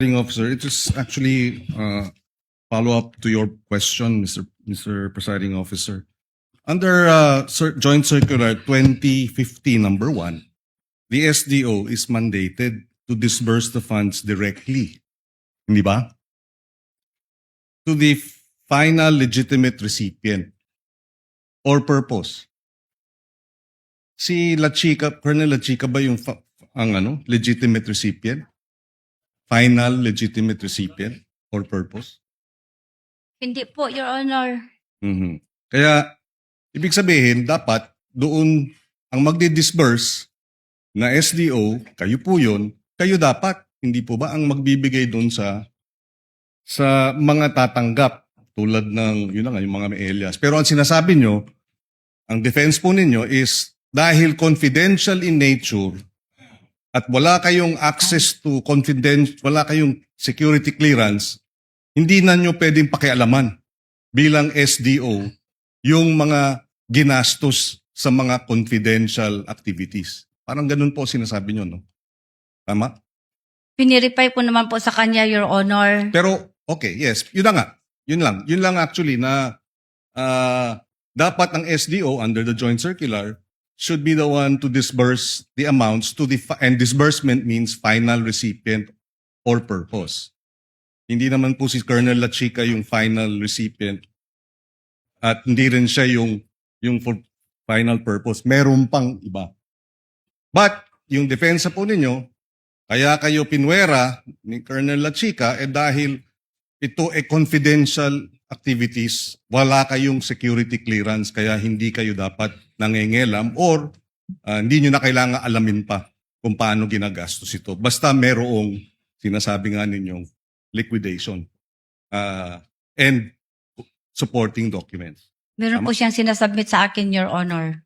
Officer, it is actually follow-up to your question, Mr. Presiding Officer. Under Joint Circular 2015 number 1, the SDO is mandated to disburse the funds directly, hindi ba? To the final legitimate recipient or purpose. Si La Chica, Colonel La Chica ba yung legitimate recipient? Final legitimate recipient or purpose? Hindi po, Your Honor. Mhm. Kaya, ibig sabihin, dapat doon ang magdi-disburse na SDO, kayo po yun, kayo dapat, hindi po ba ang magbibigay doon sa mga tatanggap tulad ng, yun na nga, yung mga may alias. Pero ang sinasabi nyo, ang defense po ninyo is dahil confidential in nature at wala kayong access to wala kayong security clearance, hindi na nyo pwedeng pakialaman bilang SDO yung mga ginastos sa mga confidential activities. Parang ganun po sinasabi nyo, no? Tama? Pinireply po naman po sa kanya, Your Honor. Pero, okay, yes. Yun na nga. Yun lang. Yun lang actually na dapat ang SDO under the Joint Circular should be the one to disburse the amounts to and disbursement means final recipient or purpose. Hindi naman po si Colonel La Chica yung final recipient at hindi rin siya yung for final purpose. Meron pang iba. But, yung depensa po ninyo, kaya kayo pinwera ni Colonel La Chica dahil ito confidential activities, wala kayong security clearance kaya hindi kayo dapat nangengelam or hindi nyo na kailangan alamin pa kung paano ginagastos ito. Basta merong sinasabi nga ninyong liquidation and supporting documents. Meron po siyang sinasubmit sa akin, Your Honor.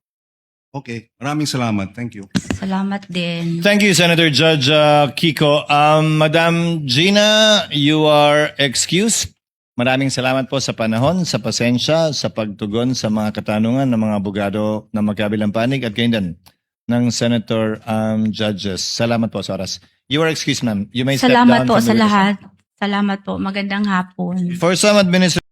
Okay, maraming salamat. Thank you. Salamat din. Thank you, Senator Judge Kiko. Madam Gina, you are excused. Maraming salamat po sa panahon, sa pasensya, sa pagtugon sa mga katanungan ng mga abogado na magkabilang panig at kayo din ng Senator Judges. Salamat po sa oras. You are excused, ma'am. You may step down Salamat po from the sa witness. lahat. Salamat po. Magandang hapon. For some administrators,